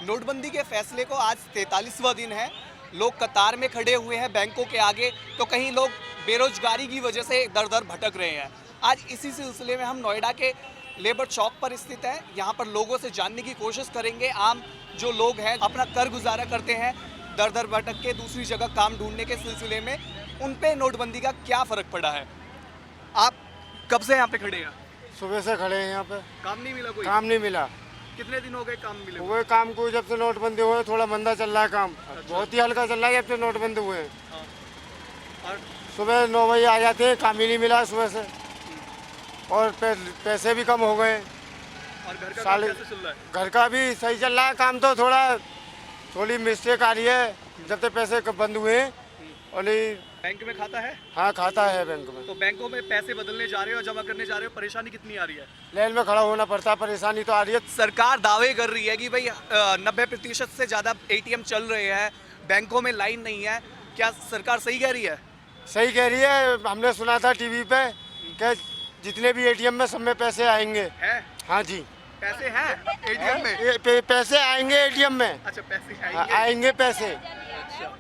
नोटबंदी के फैसले को आज 43वां दिन है। लोग कतार में खड़े हुए हैं बैंकों के आगे, तो कहीं लोग बेरोजगारी की वजह से दर दर भटक रहे हैं। आज इसी सिलसिले में हम नोएडा के लेबर चौक पर स्थित है। यहाँ पर लोगों से जानने की कोशिश करेंगे, आम जो लोग हैं अपना कर गुजारा करते हैं दर दर भटक के दूसरी जगह काम ढूंढने के सिलसिले में, उन पे नोटबंदी का क्या फ़र्क पड़ा है। आप कब से यहाँ पे खड़े हैं? सुबह से खड़े हैं यहाँ पे। काम नहीं मिला? कोई काम नहीं मिला। कितने दिन हो गए काम मिले? वो काम को जब से नोटबंदी हुए थोड़ा मंदा चल रहा है काम। अच्छा। बहुत ही हल्का चल रहा है जब से नोटबंदी हुए। हाँ। और सुबह 9 बजे आ जाते हैं, काम ही नहीं मिला सुबह से। और पैसे भी कम हो गए। और घर का काम साले कैसे चल रहा है? घर का भी सही चल रहा है काम, तो थोड़ी मिस्टेक आ रही है जब तक पैसे बंद हुए हैं। और बैंक में खाता है? हाँ, खाता है बैंक में। तो बैंकों में पैसे बदलने जा रहे हो, जमा करने जा रहे हो, परेशानी कितनी आ रही है? लाइन में खड़ा होना पड़ता है, परेशानी तो आ रही है। सरकार दावे कर रही है कि भाई 90% से ज़्यादा ATM चल रहे हैं, बैंकों में लाइन नहीं है। क्या सरकार सही कह रही है? सही कह रही है। हमने सुना था टीवी पे कि जितने भी ATM में सब में पैसे आएंगे। है? हाँ जी, पैसे हैं ATM में? पैसे आएंगे ATM में। अच्छा, पैसे हाँ, आएंगे। आएंगे पैसे। अच्छा,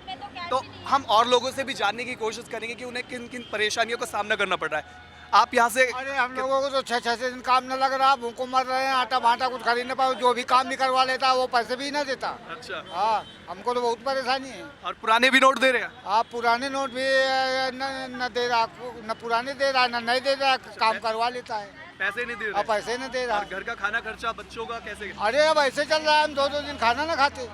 तो हम और लोगों से भी जानने की कोशिश करेंगे कि उन्हें किन किन परेशानियों का सामना करना पड़ रहा है। आप यहाँ से अरे हम लोगों को तो 6-6 दिन काम न लग रहा, भूखों मर रहे हैं, आटा भाटा कुछ खरीद न पाओ। जो भी काम भी करवा लेता वो पैसे भी न देता। अच्छा, हाँ, हमको तो बहुत परेशानी है। और पुराने भी नोट दे रहे हैं? आप पुराने नोट भी न दे रहा, न पुराने दे रहा, न नहीं दे रहा। काम करवा लेता है, पैसे नहीं दे अब रहे? पैसे न दे रहा। और घर का खाना खर्चा बच्चों का कैसे? अरे अब ऐसे चल रहा है, हम 2-2 दिन खाना न खाते,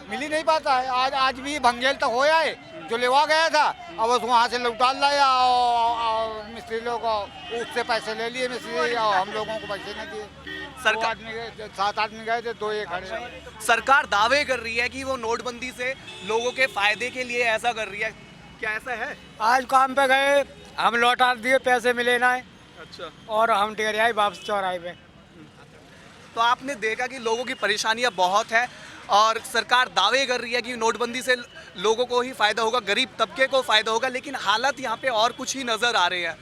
मिल ही नहीं पाता है। आज भी भंगेल तक होया है, जो लेवा गया था अब बस वहाँ से लौटा लाया। और मिस्त्री लोग उससे पैसे ले लिए मिस्त्री, और हम लोगों को पैसे नहीं दिए। सरकार 7 आदमी गए थे, 2 ये खड़े हैं। सरकार दावे कर रही है कि वो नोटबंदी से लोगों के फायदे के लिए ऐसा कर रही है। क्या ऐसा है? आज काम पे गए, हम लौटा दिए, पैसे मिले ना। अच्छा, और हम टेर आए वापस चौराहे पे। तो आपने देखा कि लोगों की परेशानियां बहुत है और सरकार दावे कर रही है कि नोटबंदी से लोगों को ही फायदा होगा, गरीब तबके को फायदा होगा, लेकिन हालत यहाँ पे और कुछ ही नजर आ रहे हैं।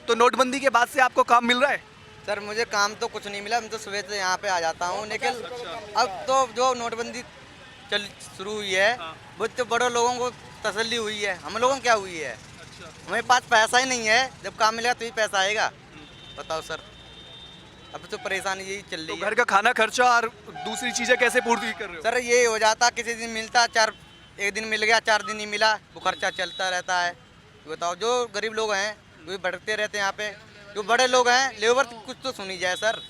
तो नोटबंदी के बाद से आपको काम मिल रहा है? सर मुझे काम तो कुछ नहीं मिला, मैं तो सुबह से यहाँ पे आ जाता हूँ। लेकिन अब तो जो नोटबंदी शुरू हुई है वो तो बड़े लोगों को तसल्ली हुई है, हम लोगों को क्या हुई है? हमारे पास पैसा ही नहीं है, जब काम मिलेगा तो ही पैसा आएगा। बताओ सर, अब तो परेशानी यही चल रही तो है। घर का खाना खर्चा और दूसरी चीजें कैसे पूर्ति कर रहे हो? सर ये हो जाता, किसी दिन मिलता, एक दिन मिल गया, 4 दिन नहीं मिला, वो खर्चा चलता रहता है। बताओ, जो गरीब लोग हैं वो भटकते रहते हैं यहाँ पे। जो बड़े लोग हैं, लेबर कुछ तो सुनी जाए सर।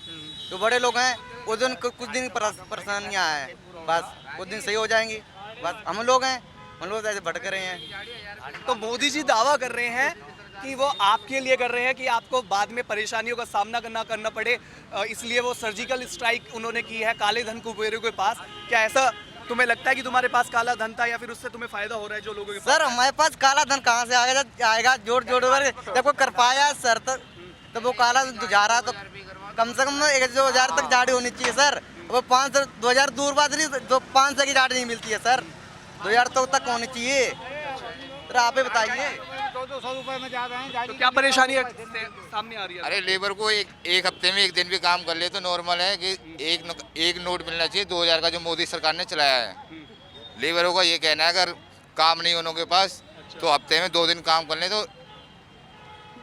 जो बड़े लोग हैं उस दिन कुछ दिन परेशानियाँ हैं, बस कुछ दिन सही हो जाएंगी। बस हम लोग हैं, हम लोग ऐसे भटक रहे हैं। तो मोदी जी दावा कर रहे हैं कि वो आपके लिए कर रहे हैं कि आपको बाद में परेशानियों का सामना करना पड़े, इसलिए वो सर्जिकल स्ट्राइक उन्होंने की है काले धन कुबेरों के पास। क्या ऐसा तुम्हें लगता है कि तुम्हारे पास काला धन था या फिर उससे तुम्हें फायदा हो रहा है जो लोगों के पास? सर हमारे पास काला धन कहाँ से आएगा? जोड़ कर जब कोई कर पाया सर तो वो काला धन जा रहा, तो कम से कम 1-2 हज़ार तक गाड़ी होनी चाहिए सर। वो 500-2 हज़ार दूर बात नहीं, 500 की गाड़ी नहीं मिलती है सर, 2000 तक होनी चाहिए। सर आप ही बताइए। 200 रुपए में जा रहे हैं। तो क्या परेशानी सामने आ रही है? अरे लेबर को एक हफ्ते में 1 दिन भी काम कर ले तो नॉर्मल है कि एक नोट मिलना चाहिए 2000 का, जो मोदी सरकार ने चलाया है। लेबरों का ये कहना है अगर काम नहीं होने के पास तो हफ्ते में 2 दिन काम कर ले तो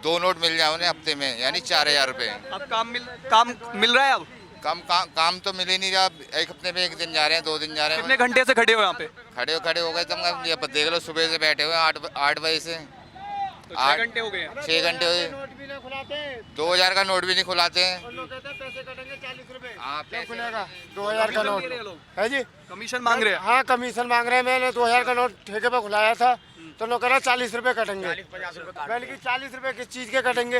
2 नोट मिल जाए उन्हें हफ्ते में, यानी 4000 रुपये। अब काम मिल रहा है? अब काम तो मिल ही नहीं रहा। एक हफ्ते में 1 दिन जा रहे हैं, 2 दिन जा रहे हैं। कितने घंटे से खड़े हो यहाँ पे? खड़े हो गए तुम, ये देख लो, सुबह से बैठे हुए 8 बजे से। तो 6 घंटे हो गए हैं। 6 घंटे हो गए। 2000 का नोट भी नहीं खुलाते हैं। पैसे कटेंगे 40 रुपए। हाँ, क्या खुलेगा? 2000 का नोट है जी। कमीशन मांग रहे हैं? हाँ, कमीशन मांग रहे हैं। मैंने 2000 का नोट ठेके पे खुलाया था तो लोग कह रहे 40 रुपए कटेंगे। मैंने कि 40 रुपए किस चीज़ के कटेंगे?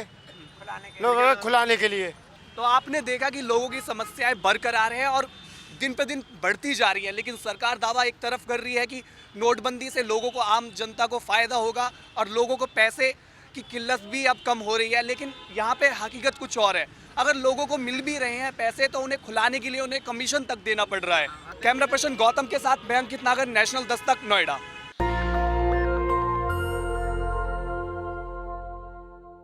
लोग खुलाने के लिए। तो आपने देखा कि लोगों की समस्याएं बरकरार है और दिन पे दिन बढ़ती जा रही है, लेकिन सरकार दावा एक तरफ कर रही है कि नोटबंदी से लोगों को, आम जनता को फ़ायदा होगा और लोगों को पैसे की किल्लत भी अब कम हो रही है। लेकिन यहाँ पे हकीकत कुछ और है। अगर लोगों को मिल भी रहे हैं पैसे तो उन्हें खुलाने के लिए उन्हें कमीशन तक देना पड़ रहा है। कैमरा पर्सन गौतम के साथ मैं अंकित नागर, नेशनल दस्तक, नोएडा।